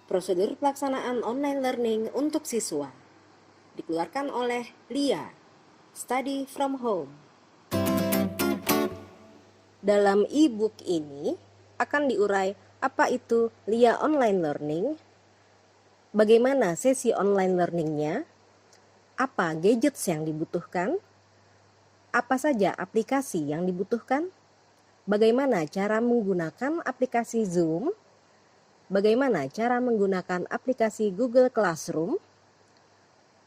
Prosedur pelaksanaan online learning untuk siswa dikeluarkan oleh LIA, Study from Home. Dalam e-book ini akan diurai apa itu LIA online learning, bagaimana sesi online learningnya, apa gadgets yang dibutuhkan, apa saja aplikasi yang dibutuhkan, bagaimana cara menggunakan aplikasi Zoom, bagaimana cara menggunakan aplikasi Google Classroom,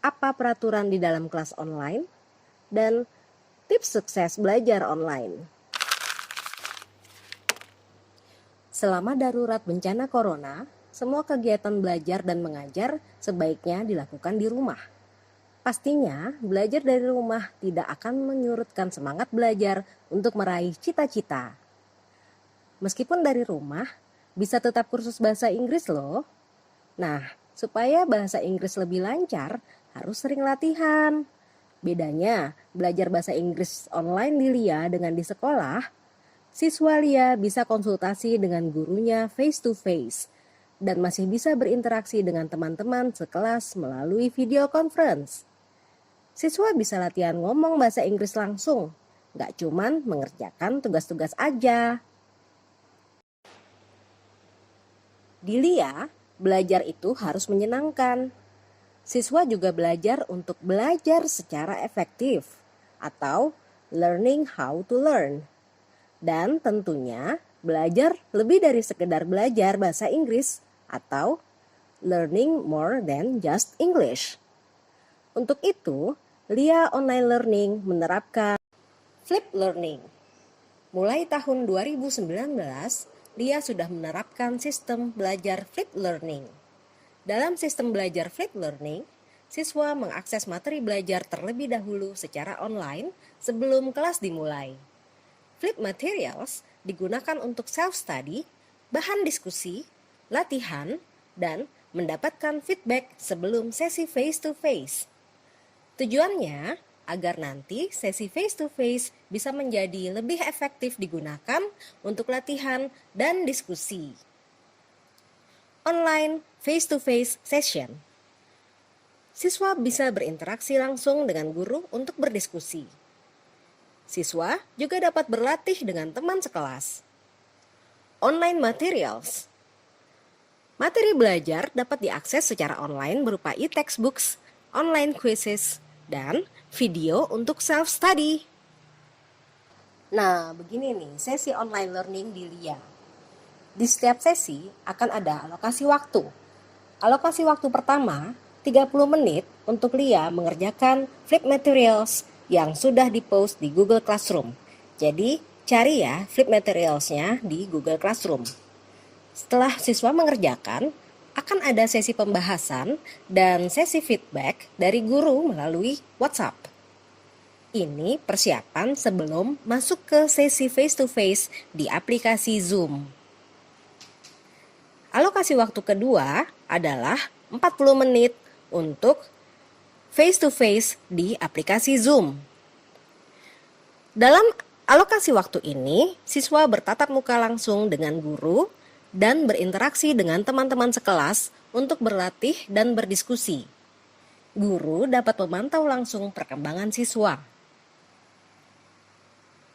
apa peraturan di dalam kelas online, dan tips sukses belajar online. Selama darurat bencana corona, semua kegiatan belajar dan mengajar sebaiknya dilakukan di rumah. Pastinya, belajar dari rumah tidak akan menyurutkan semangat belajar untuk meraih cita-cita. Meskipun dari rumah, bisa tetap kursus bahasa Inggris loh. Nah, supaya bahasa Inggris lebih lancar, harus sering latihan. Bedanya, belajar bahasa Inggris online di LIA dengan di sekolah, siswa LIA bisa konsultasi dengan gurunya face to face dan masih bisa berinteraksi dengan teman-teman sekelas melalui video conference. Siswa bisa latihan ngomong bahasa Inggris langsung, nggak cuman mengerjakan tugas-tugas aja. Di LIA, belajar itu harus menyenangkan. Siswa juga belajar untuk belajar secara efektif atau learning how to learn. Dan tentunya belajar lebih dari sekedar belajar bahasa Inggris atau learning more than just English. Untuk itu, LIA Online Learning menerapkan Flip Learning. Mulai tahun 2019, LIA sudah menerapkan sistem belajar Flip Learning. Dalam sistem belajar Flip Learning, siswa mengakses materi belajar terlebih dahulu secara online sebelum kelas dimulai. Flip Materials digunakan untuk self-study, bahan diskusi, latihan, dan mendapatkan feedback sebelum sesi face-to-face. Tujuannya agar nanti sesi face-to-face bisa menjadi lebih efektif digunakan untuk latihan dan diskusi. Online face-to-face session. Siswa bisa berinteraksi langsung dengan guru untuk berdiskusi. Siswa juga dapat berlatih dengan teman sekelas. Online materials. Materi belajar dapat diakses secara online berupa e-textbooks, online quizzes, dan video untuk self-study. Nah, begini nih sesi online learning di LIA. Di setiap sesi akan ada alokasi waktu. Alokasi waktu pertama, 30 menit untuk LIA mengerjakan flip materials yang sudah dipost di Google Classroom. Jadi, cari ya flip materialsnya di Google Classroom. Setelah siswa mengerjakan, akan ada sesi pembahasan dan sesi feedback dari guru melalui WhatsApp. Ini persiapan sebelum masuk ke sesi face-to-face di aplikasi Zoom. Alokasi waktu kedua adalah 40 menit untuk face-to-face di aplikasi Zoom. Dalam alokasi waktu ini, siswa bertatap muka langsung dengan guru dan berinteraksi dengan teman-teman sekelas untuk berlatih dan berdiskusi. Guru dapat memantau langsung perkembangan siswa.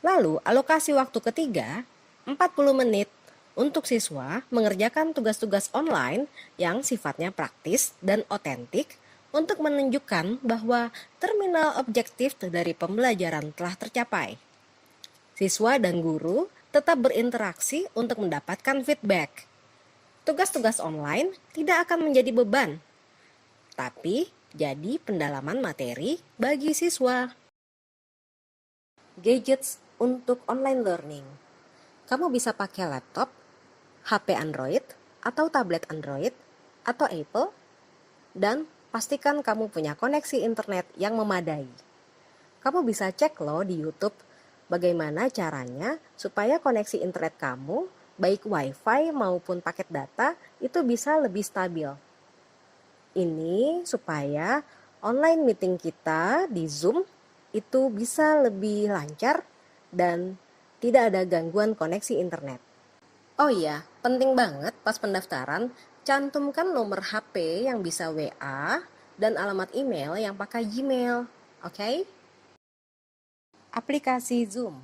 Lalu, alokasi waktu ketiga, 40 menit untuk siswa mengerjakan tugas-tugas online yang sifatnya praktis dan otentik untuk menunjukkan bahwa terminal objektif dari pembelajaran telah tercapai. Siswa dan guru tetap berinteraksi untuk mendapatkan feedback. Tugas-tugas online tidak akan menjadi beban, tapi jadi pendalaman materi bagi siswa. Gadgets untuk online learning. Kamu bisa pakai laptop, HP Android, atau tablet Android, atau Apple, dan pastikan kamu punya koneksi internet yang memadai. Kamu bisa cek loh di YouTube bagaimana caranya supaya koneksi internet kamu, baik WiFi maupun paket data, itu bisa lebih stabil. Ini supaya online meeting kita di Zoom itu bisa lebih lancar dan tidak ada gangguan koneksi internet. Oh iya, penting banget pas pendaftaran Cantumkan nomor HP yang bisa WA dan alamat email yang pakai Gmail. Oke? Aplikasi Zoom.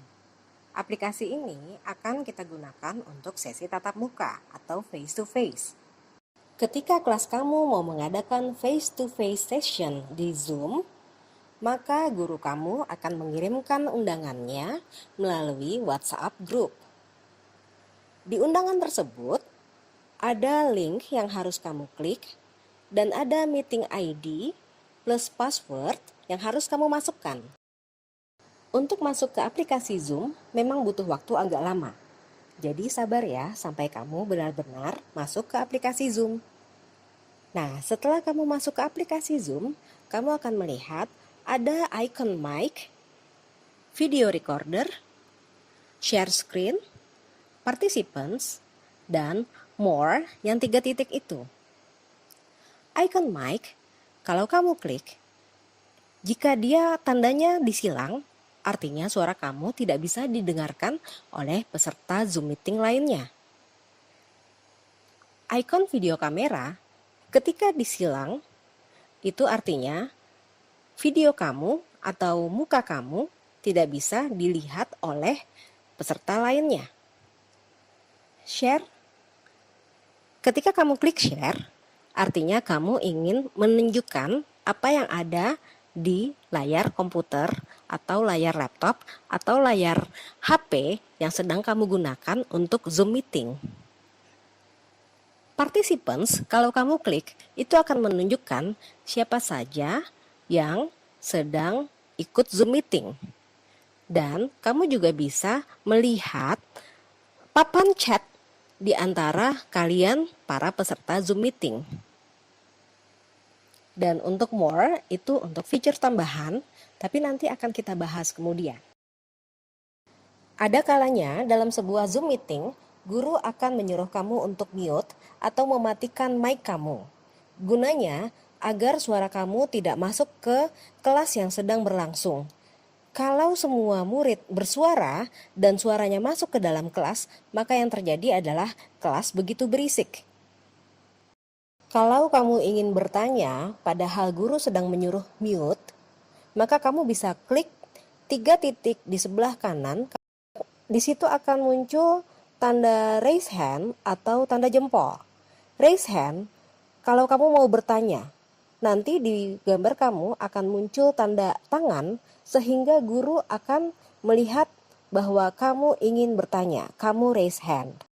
Aplikasi ini akan kita gunakan untuk sesi tatap muka atau face to face. Ketika kelas kamu mau mengadakan face to face session di Zoom, maka guru kamu akan mengirimkan undangannya melalui WhatsApp group. Di undangan tersebut, ada link yang harus kamu klik dan ada meeting ID plus password yang harus kamu masukkan. Untuk masuk ke aplikasi Zoom memang butuh waktu agak lama. Jadi sabar ya sampai kamu benar-benar masuk ke aplikasi Zoom. Nah, setelah kamu masuk ke aplikasi Zoom, kamu akan melihat ada icon mic, video recorder, share screen, participants, dan more yang 3 titik itu. Icon mic, kalau kamu klik, jika dia tandanya disilang, artinya suara kamu tidak bisa didengarkan oleh peserta Zoom meeting lainnya. Icon video kamera, ketika disilang, itu artinya video kamu atau muka kamu tidak bisa dilihat oleh peserta lainnya. Share, ketika kamu klik share, artinya kamu ingin menunjukkan apa yang ada di layar komputer atau layar laptop atau layar HP yang sedang kamu gunakan untuk Zoom meeting. Participants, kalau kamu klik, itu akan menunjukkan siapa saja yang sedang ikut Zoom meeting. Dan kamu juga bisa melihat papan chat di antara kalian para peserta Zoom meeting. Dan untuk more, itu untuk fitur tambahan, tapi nanti akan kita bahas kemudian. Ada kalanya dalam sebuah Zoom meeting, guru akan menyuruh kamu untuk mute atau mematikan mic kamu. Gunanya agar suara kamu tidak masuk ke kelas yang sedang berlangsung. Kalau semua murid bersuara dan suaranya masuk ke dalam kelas, maka yang terjadi adalah kelas begitu berisik. Kalau kamu ingin bertanya padahal guru sedang menyuruh mute, maka kamu bisa klik 3 titik di sebelah kanan. Di situ akan muncul tanda raise hand atau tanda jempol. Raise hand, kalau kamu mau bertanya, nanti di gambar kamu akan muncul tanda tangan sehingga guru akan melihat bahwa kamu ingin bertanya, kamu raise hand.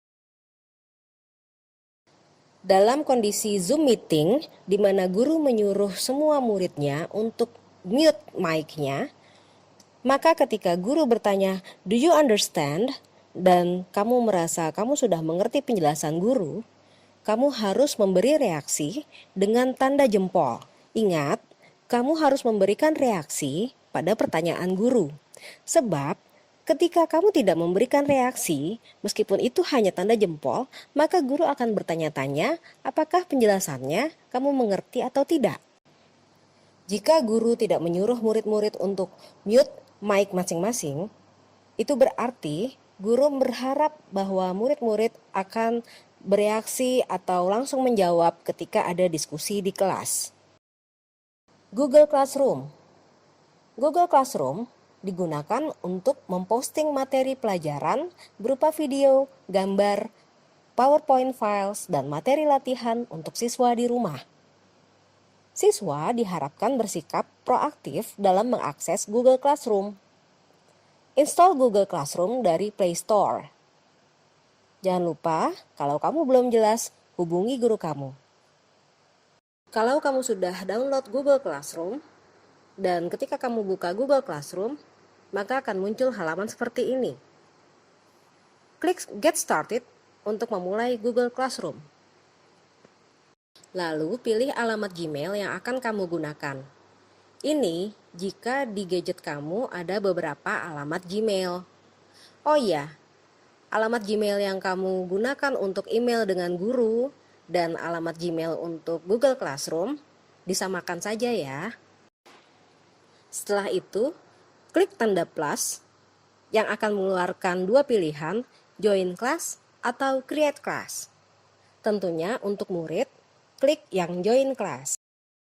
Dalam kondisi Zoom meeting, di mana guru menyuruh semua muridnya untuk mute mic-nya, maka ketika guru bertanya, "Do you understand?" dan kamu merasa kamu sudah mengerti penjelasan guru, kamu harus memberi reaksi dengan tanda jempol. Ingat, kamu harus memberikan reaksi pada pertanyaan guru. Sebab ketika kamu tidak memberikan reaksi, meskipun itu hanya tanda jempol, maka guru akan bertanya-tanya apakah penjelasannya kamu mengerti atau tidak. Jika guru tidak menyuruh murid-murid untuk mute mic masing-masing, itu berarti guru berharap bahwa murid-murid akan bereaksi atau langsung menjawab ketika ada diskusi di kelas. Google Classroom. Google Classroom digunakan untuk memposting materi pelajaran berupa video, gambar, PowerPoint files, dan materi latihan untuk siswa di rumah. Siswa diharapkan bersikap proaktif dalam mengakses Google Classroom. Install Google Classroom dari Play Store. Jangan lupa, kalau kamu belum jelas, hubungi guru kamu. Kalau kamu sudah download Google Classroom, dan ketika kamu buka Google Classroom, maka akan muncul halaman seperti ini. Klik Get Started untuk memulai Google Classroom. Lalu pilih alamat Gmail yang akan kamu gunakan. Ini jika di gadget kamu ada beberapa alamat Gmail. Oh iya, alamat Gmail yang kamu gunakan untuk email dengan guru dan alamat Gmail untuk Google Classroom disamakan saja ya. Setelah itu, klik tanda plus yang akan mengeluarkan 2 pilihan, join class atau create class. Tentunya untuk murid, klik yang join class.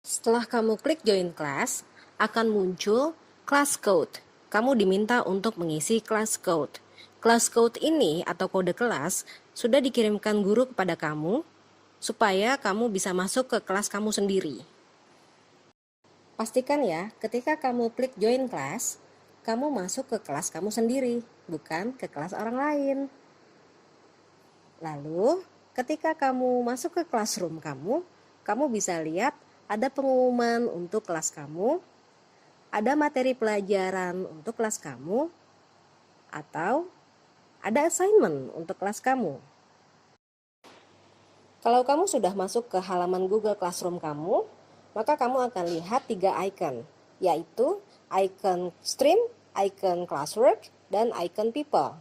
Setelah kamu klik join class, akan muncul class code. Kamu diminta untuk mengisi class code. Class code ini atau kode kelas sudah dikirimkan guru kepada kamu supaya kamu bisa masuk ke kelas kamu sendiri. Pastikan ya, ketika kamu klik join class, kamu masuk ke kelas kamu sendiri, bukan ke kelas orang lain. Lalu, ketika kamu masuk ke classroom kamu bisa lihat ada pengumuman untuk kelas kamu, ada materi pelajaran untuk kelas kamu, atau ada assignment untuk kelas kamu. Kalau kamu sudah masuk ke halaman Google Classroom kamu, maka kamu akan lihat 3 icon, yaitu icon stream, icon classwork, dan icon people.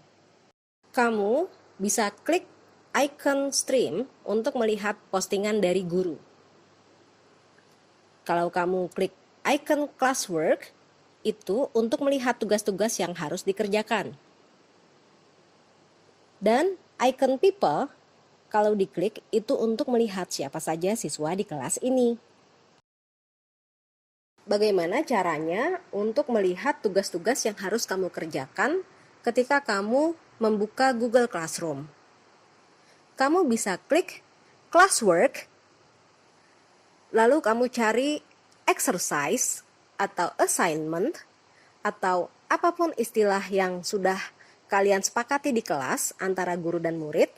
Kamu bisa klik icon stream untuk melihat postingan dari guru. Kalau kamu klik icon classwork, itu untuk melihat tugas-tugas yang harus dikerjakan. Dan icon people, kalau diklik, itu untuk melihat siapa saja siswa di kelas ini. Bagaimana caranya untuk melihat tugas-tugas yang harus kamu kerjakan ketika kamu membuka Google Classroom? Kamu bisa klik classwork, lalu kamu cari exercise atau assignment atau apapun istilah yang sudah kalian sepakati di kelas antara guru dan murid.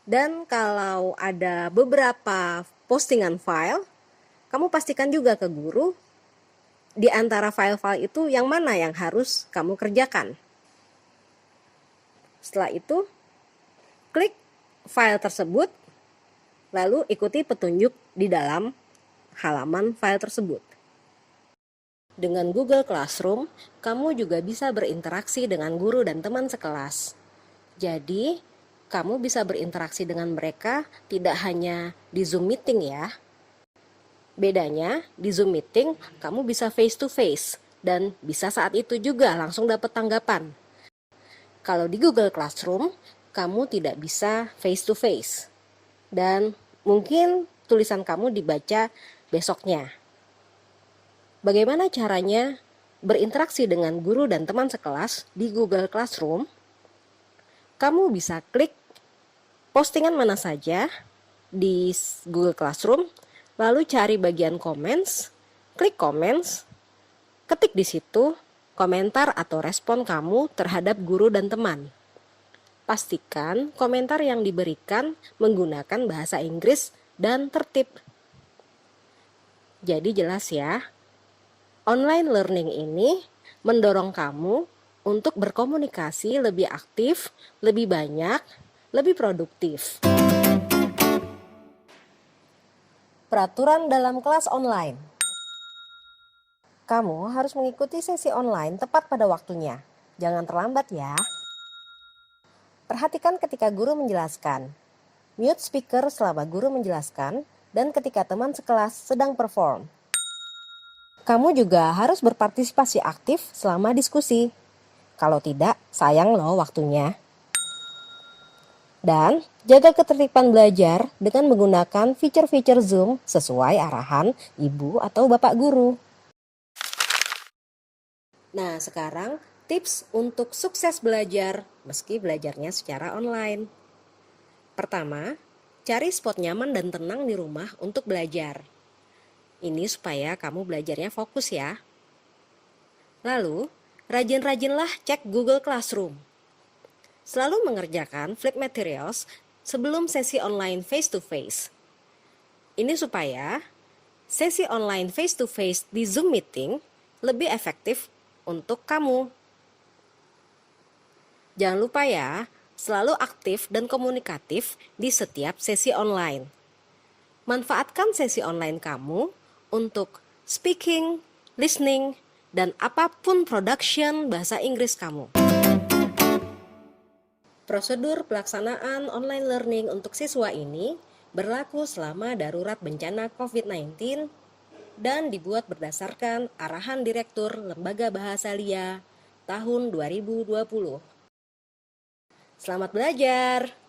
Dan kalau ada beberapa postingan file, kamu pastikan juga ke guru di antara file-file itu yang mana yang harus kamu kerjakan. Setelah itu, klik file tersebut, lalu ikuti petunjuk di dalam halaman file tersebut. Dengan Google Classroom, kamu juga bisa berinteraksi dengan guru dan teman sekelas. Jadi, kamu bisa berinteraksi dengan mereka tidak hanya di Zoom Meeting ya. Bedanya, di Zoom Meeting, kamu bisa face to face dan bisa saat itu juga langsung dapat tanggapan. Kalau di Google Classroom, kamu tidak bisa face to face. Dan mungkin tulisan kamu dibaca besoknya. Bagaimana caranya berinteraksi dengan guru dan teman sekelas di Google Classroom? Kamu bisa klik postingan mana saja di Google Classroom, lalu cari bagian comments, klik comments, ketik di situ komentar atau respon kamu terhadap guru dan teman. Pastikan komentar yang diberikan menggunakan bahasa Inggris dan tertib. Jadi jelas ya, online learning ini mendorong kamu untuk berkomunikasi lebih aktif, lebih banyak, lebih produktif. Peraturan dalam kelas online. Kamu harus mengikuti sesi online tepat pada waktunya. Jangan terlambat ya. Perhatikan ketika guru menjelaskan. Mute speaker selama guru menjelaskan dan ketika teman sekelas sedang perform. Kamu juga harus berpartisipasi aktif selama diskusi. Kalau tidak, sayang loh waktunya. Dan jaga ketertiban belajar dengan menggunakan fitur-fitur Zoom sesuai arahan ibu atau bapak guru. Nah, sekarang tips untuk sukses belajar meski belajarnya secara online. Pertama, cari spot nyaman dan tenang di rumah untuk belajar. Ini supaya kamu belajarnya fokus ya. Lalu, rajin-rajinlah cek Google Classroom. Selalu mengerjakan flip materials sebelum sesi online face-to-face. Ini supaya sesi online face-to-face di Zoom Meeting lebih efektif untuk kamu. Jangan lupa ya, selalu aktif dan komunikatif di setiap sesi online. Manfaatkan sesi online kamu untuk speaking, listening, dan apapun production bahasa Inggris kamu. Prosedur pelaksanaan online learning untuk siswa ini berlaku selama darurat bencana COVID-19 dan dibuat berdasarkan arahan Direktur Lembaga Bahasa LIA tahun 2020. Selamat belajar!